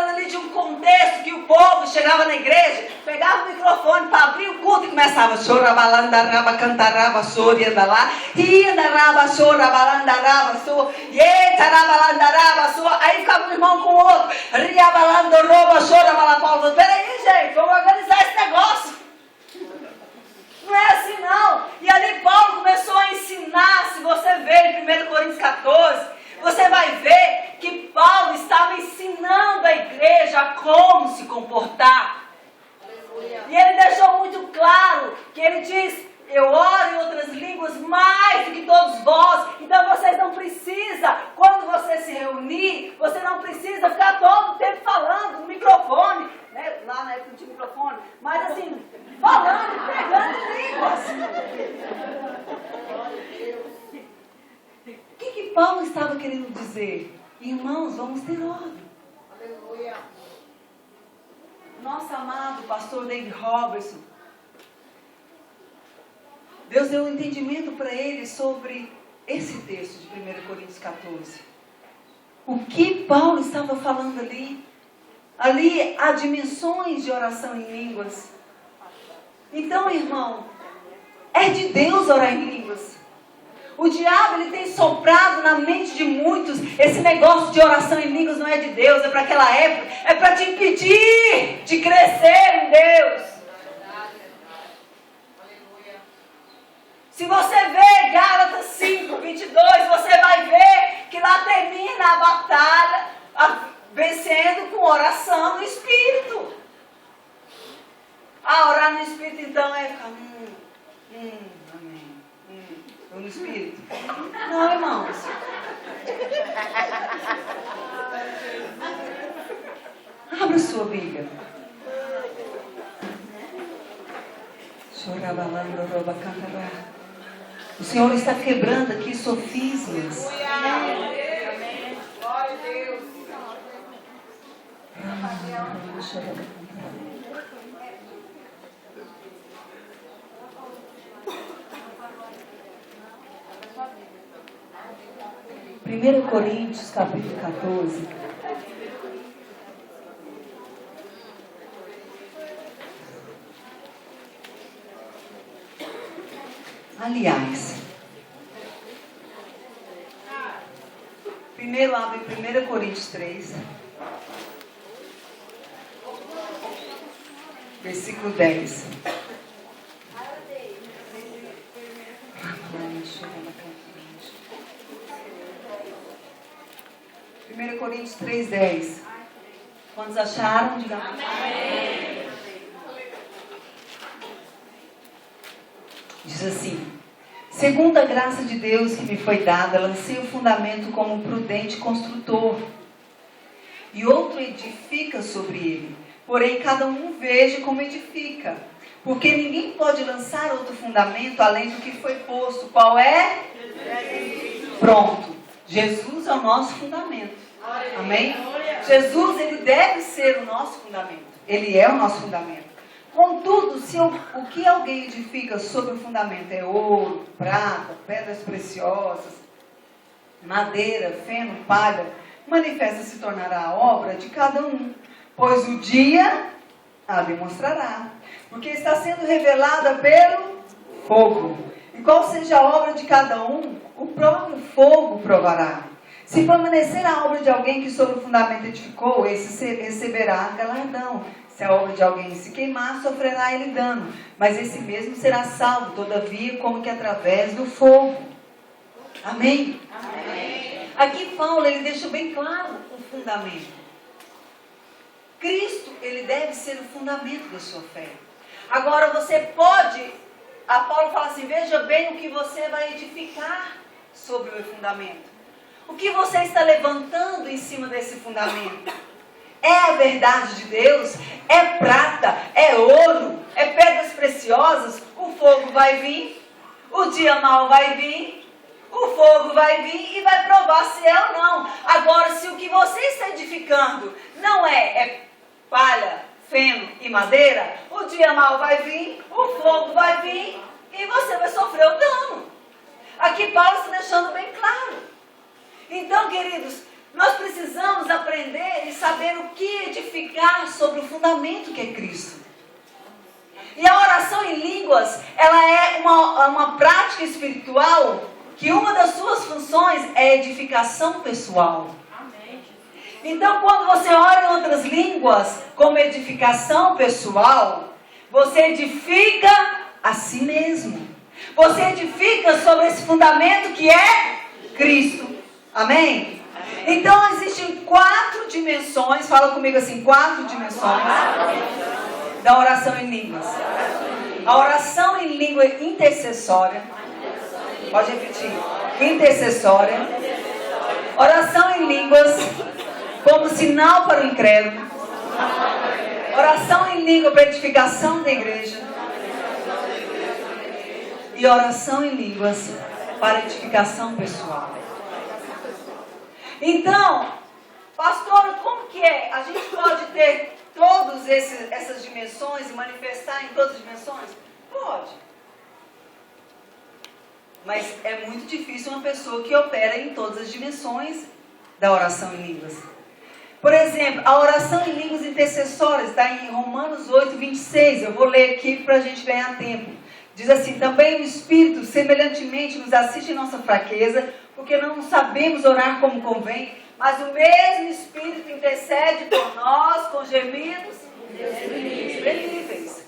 ali de um contexto que o povo chegava na igreja, pegava o microfone para abrir o culto e começava chorabalandaraba, cantaraba, sorianda lá, riandaraba, chorabalandaraba, sorietarabalandaraba, aí ficava um irmão com o outro, riabalandoroba, chorabalapaulo. Peraí, gente, vamos organizar esse negócio. claro que ele diz: eu oro em outras línguas mais do que todos vós. Então vocês não precisam, quando você se reunir, você não precisa ficar todo o tempo falando no microfone, né? Lá na época não tinha microfone, mas assim, falando, pregando línguas. O que Paulo estava querendo dizer? Irmãos, vamos ter ordem. Aleluia. Nosso amado pastor David Robertson, Deus deu um entendimento para ele sobre esse texto de 1 Coríntios 14. O que Paulo estava falando ali? Ali há dimensões de oração em línguas. Então, irmão, é de Deus orar em línguas. O diabo, ele tem soprado na mente de muitos, esse negócio de oração em línguas não é de Deus, é para aquela época, é para te impedir de crescer em Deus. Se você vê Gálatas 5, 22, você vai ver que lá termina a batalha vencendo com oração no Espírito. Orar no Espírito então é ficar, amém, no Espírito. Não, irmãos. Abra sua Bíblia. O Senhor está quebrando aqui sofismas. Amém. Glória a Deus. 1 Coríntios, capítulo 14. Aliás, primeiro abre 1 Coríntios 3, versículo 10. 1 Coríntios 3, 10. Quantos acharam? Diga amém. Diz assim: segundo a graça de Deus que me foi dada, lancei o fundamento como um prudente construtor, e outro edifica sobre ele. Porém, cada um veja como edifica, porque ninguém pode lançar outro fundamento além do que foi posto. Qual é? Pronto. Jesus é o nosso fundamento. Amém? Jesus, ele deve ser o nosso fundamento. Ele é o nosso fundamento. Contudo, se o que alguém edifica sobre o fundamento é ouro, prata, pedras preciosas, madeira, feno, palha, manifesta se tornará a obra de cada um, pois o dia a demonstrará, porque está sendo revelada pelo fogo. E qual seja a obra de cada um, o próprio fogo provará. Se permanecer a obra de alguém que sobre o fundamento edificou, esse receberá galardão. Se a obra de alguém se queimar, sofrerá ele dano, mas esse mesmo será salvo, todavia, como que através do fogo. Amém? Amém. Aqui Paulo, ele deixa bem claro o fundamento. Cristo, ele deve ser o fundamento da sua fé. Agora você pode, a Paulo fala assim, veja bem o que você vai edificar sobre o fundamento. O que você está levantando em cima desse fundamento? É a verdade de Deus? É prata? É ouro? É pedras preciosas? O fogo vai vir? O dia mau vai vir? O fogo vai vir e vai provar se é ou não. Agora, se o que você está edificando não é palha, feno e madeira, o dia mau vai vir, o fogo vai vir e você vai sofrer o dano. Aqui Paulo está deixando bem claro. Então, queridos, nós precisamos aprender e saber o que edificar sobre o fundamento que é Cristo. E a oração em línguas, ela é uma prática espiritual que uma das suas funções é edificação pessoal. Então, quando você ora em outras línguas como edificação pessoal, você edifica a si mesmo. Você edifica sobre esse fundamento que é Cristo. Amém? Amém? Então existem 4 dimensões, fala comigo assim, 4 dimensões da oração em línguas. A oração em língua intercessória. Pode repetir. Intercessória. Oração em línguas como sinal para o incrédulo. Oração em língua para edificação da igreja. E oração em línguas para edificação pessoal. Então, pastora, como que é? A gente pode ter todas essas dimensões e manifestar em todas as dimensões? Pode. Mas é muito difícil uma pessoa que opera em todas as dimensões da oração em línguas. Por exemplo, a oração em línguas intercessórias está em Romanos 8, 26. Eu vou ler aqui para a gente ganhar tempo. Diz assim: também o Espírito semelhantemente nos assiste em nossa fraqueza, porque não sabemos orar como convém, mas o mesmo Espírito intercede por nós com gemidos inexprimíveis.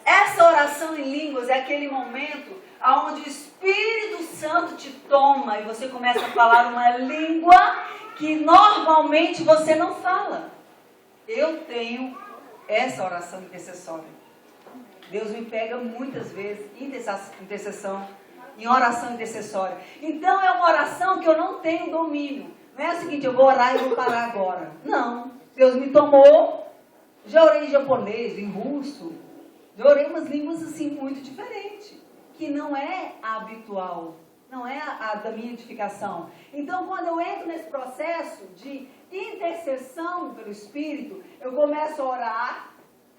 Essa oração em línguas é aquele momento onde o Espírito Santo te toma e você começa a falar uma língua que normalmente você não fala. Eu tenho essa oração intercessória. Deus me pega muitas vezes em intercessão, em oração intercessória. Então é uma oração que eu não tenho domínio. Não é o seguinte, eu vou orar e vou parar agora. Não. Deus me tomou. Já orei em japonês, em russo. Já orei umas línguas assim muito diferentes, que não é habitual. Não é a da minha edificação. Então, quando eu entro nesse processo de intercessão pelo Espírito, eu começo a orar,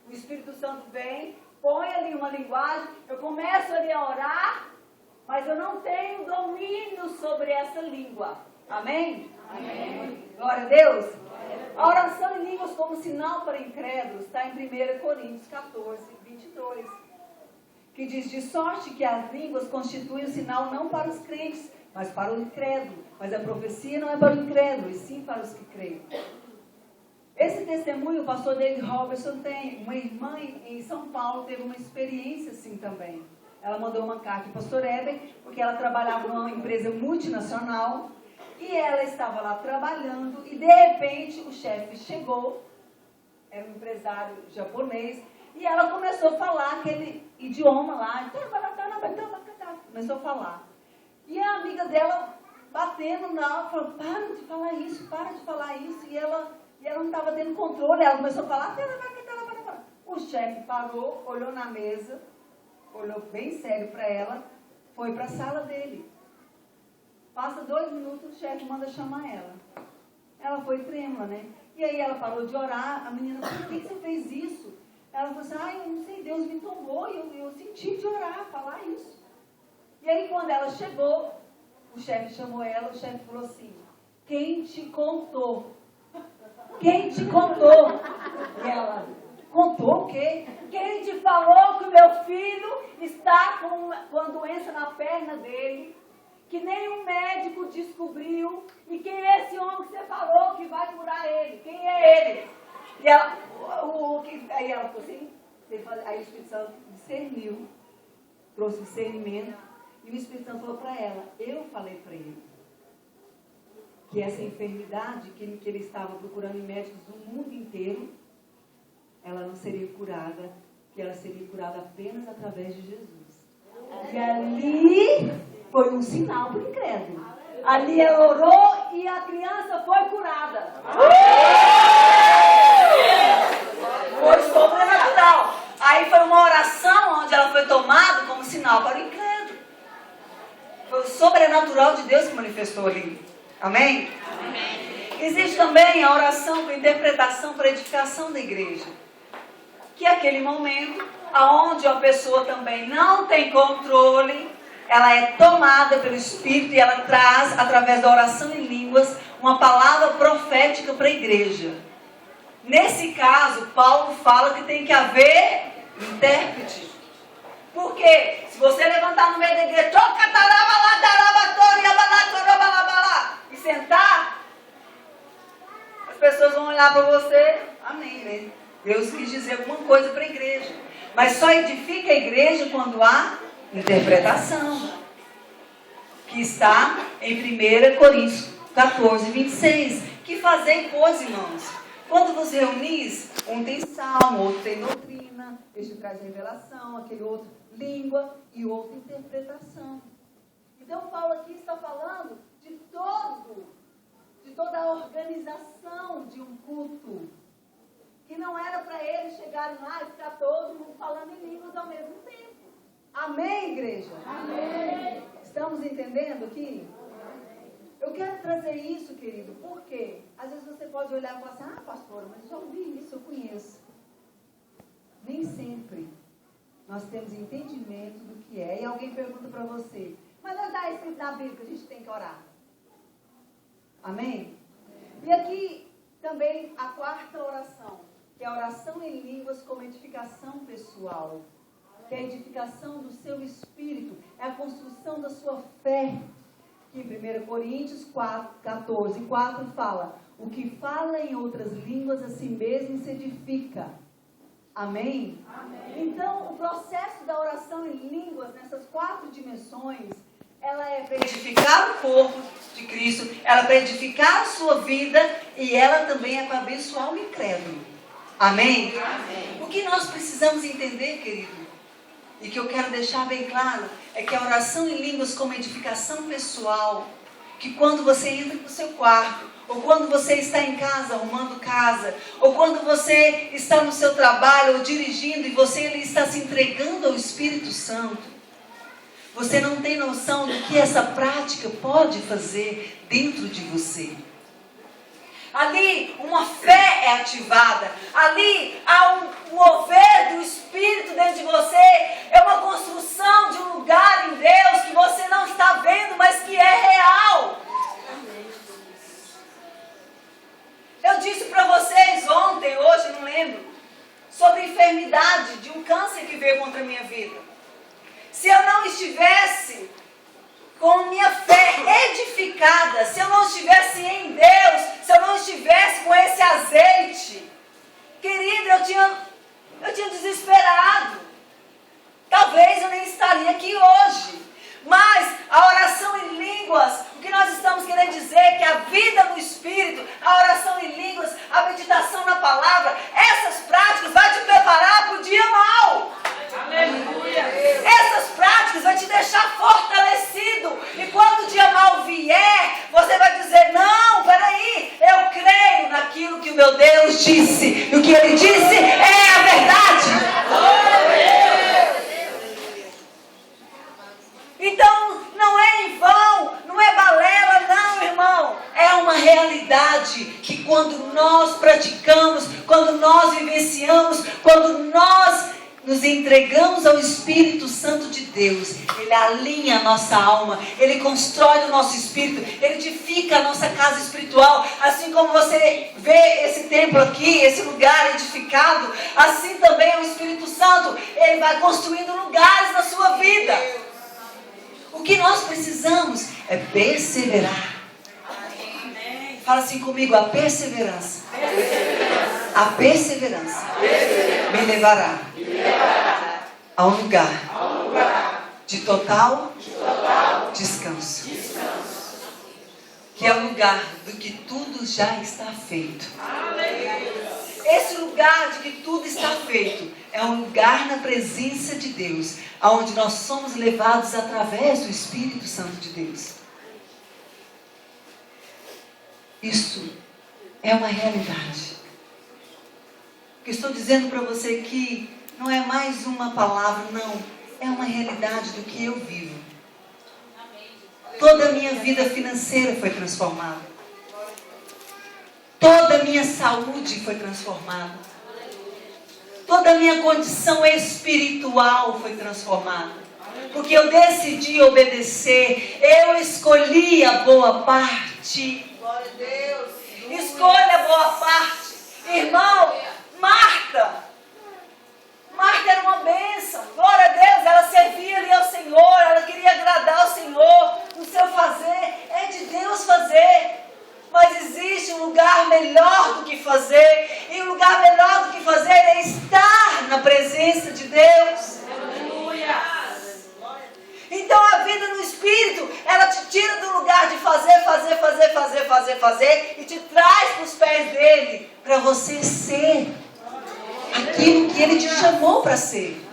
o Espírito Santo vem, põe ali uma linguagem, eu começo ali a orar, mas eu não tenho domínio sobre essa língua. Amém? Amém. Glória a Deus. A oração em línguas como sinal para incrédulos está em 1 Coríntios 14, 22. Que diz: de sorte que as línguas constituem um sinal não para os crentes, mas para o incrédulo. Mas a profecia não é para o incrédulo, e sim para os que creem. Esse testemunho o pastor David Robertson tem. Uma irmã em São Paulo teve uma experiência assim também. Ela mandou uma carta para o pastor Eben, porque ela trabalhava numa empresa multinacional, e ela estava lá trabalhando, e de repente o chefe chegou, era um empresário japonês, e ela começou a falar aquele idioma lá. Começou a falar. E a amiga dela batendo na falou: para de falar isso, para de falar isso. E ela não estava tendo controle. Ela começou a falar. O chefe parou, olhou na mesa, olhou bem sério para ela, foi para a sala dele. Passa 2 minutos, o chefe manda chamar ela. Ela foi trêmula, né? E aí ela parou de orar. A menina: por que você fez isso? Ela falou assim: eu não sei, Deus me tomou e eu senti de orar, falar isso. E aí quando ela chegou, o chefe chamou ela, o chefe falou assim: quem te contou? Quem te contou? E ela: contou o quê? Quem te falou que o meu filho está com uma doença na perna dele, que nenhum médico descobriu, e quem é esse homem que você falou que vai curar ele? Quem é ele? E ela, aí ela falou assim, aí o Espírito Santo discerniu, trouxe discernimento, e o Espírito Santo falou para ela: eu falei para ele que essa enfermidade que ele estava procurando em médicos do mundo inteiro, ela não seria curada, que ela seria curada apenas através de Jesus. E ali foi um sinal para o incrédulo. Ali ela orou e a criança foi curada. Foi sobrenatural. Aí foi uma oração onde ela foi tomada como sinal para o incrédulo. Foi o sobrenatural de Deus que manifestou ali. Amém? Amém. Existe também a oração para interpretação, para edificação da igreja. Que é aquele momento onde a pessoa também não tem controle, ela é tomada pelo Espírito e ela traz, através da oração em línguas, uma palavra profética para a igreja. Nesse caso, Paulo fala que tem que haver intérprete. Porque se você levantar no meio da igreja e sentar, as pessoas vão olhar para você, amém, né? Deus quis dizer alguma coisa para a igreja. Mas só edifica a igreja quando há interpretação. Que está em 1 Coríntios 14, 26. Que fazei, pois, irmãos, quando vos reunis, um tem salmo, outro tem doutrina, doutrina, este traz revelação, aquele outro língua e outro interpretação. Então Paulo aqui está falando de toda a organização de um culto, que não era para eles chegarem lá e ficar todo mundo falando em línguas ao mesmo tempo. Amém, igreja? Amém. Estamos entendendo aqui? Eu quero trazer isso, querido, porque às vezes você pode olhar e falar assim, ah, pastora, mas já ouvi isso, eu conheço. Nem sempre nós temos entendimento do que é. E alguém pergunta para você, mas não está escrito na Bíblia que a gente tem que orar. Amém? E aqui também a quarta oração, que é a oração em línguas como edificação pessoal, que é a edificação do seu espírito, é a construção da sua fé. Que em 1 Coríntios 14:4 fala, o que fala em outras línguas a si mesmo se edifica. Amém? Amém? Então, o processo da oração em línguas, nessas 4 dimensões, ela é para edificar o corpo de Cristo, ela é para edificar a sua vida e ela também é para abençoar o incrédulo. Amém? Amém? O que nós precisamos entender, querido, e que eu quero deixar bem claro, é que a oração em línguas como edificação pessoal, que quando você entra no seu quarto, ou quando você está em casa, arrumando casa, ou quando você está no seu trabalho, ou dirigindo, e você está se entregando ao Espírito Santo, você não tem noção do que essa prática pode fazer dentro de você. Ali uma fé é ativada, ali há um mover do Espírito dentro de você, é uma construção de um lugar em Deus que você não está vendo, mas que é real. Eu disse para vocês ontem, hoje, não lembro, sobre a enfermidade de um câncer que veio contra a minha vida. Se eu não estivesse com minha fé edificada, se eu não estivesse em Deus, se eu não estivesse com esse azeite, querido, eu tinha desesperado. Talvez eu nem estaria aqui hoje. Mas a oração em línguas, o que nós estamos querendo dizer é que a vida no Espírito, a oração em línguas, a meditação na palavra, essas práticas vão te preparar para o dia mau. Aleluia. Essas práticas vão te deixar fortalecido. E quando o dia mau vier, você vai dizer, não, peraí, eu creio naquilo que o meu Deus disse. E o que Ele disse é a verdade. Então, não é em vão, não é balela, não, irmão. É uma realidade que quando nós praticamos, quando nós vivenciamos, quando nós nos entregamos ao Espírito Santo de Deus, Ele alinha a nossa alma, Ele constrói o nosso espírito, Ele edifica a nossa casa espiritual. Assim como você vê esse templo aqui, esse lugar edificado, assim também o Espírito Santo, Ele vai construindo lugares na sua vida. O que nós precisamos é perseverar. Amém. Fala assim comigo, a perseverança. A perseverança me levará a um lugar de total descanso. Que é o lugar do que tudo já está feito. Esse lugar de que tudo está feito é um lugar na presença de Deus, onde nós somos levados através do Espírito Santo de Deus. Isso é uma realidade. O que estou dizendo para você aqui não é mais uma palavra, não. É uma realidade do que eu vivo. Toda a minha vida financeira foi transformada. Toda a minha saúde foi transformada. Toda a minha condição espiritual foi transformada. Porque eu decidi obedecer. Eu escolhi a boa parte. Glória a Deus. Escolha a boa parte. Irmão, Marta era uma bênção. Glória a Deus. Ela servia ali ao Senhor. Ela queria agradar ao Senhor. O seu fazer é de Deus fazer. Mas existe um lugar melhor do que fazer. E o lugar melhor do que fazer é estar na presença de Deus. Aleluia. Então a vida no Espírito, ela te tira do lugar de fazer e te traz para os pés dele, para você ser aquilo que Ele te chamou para ser.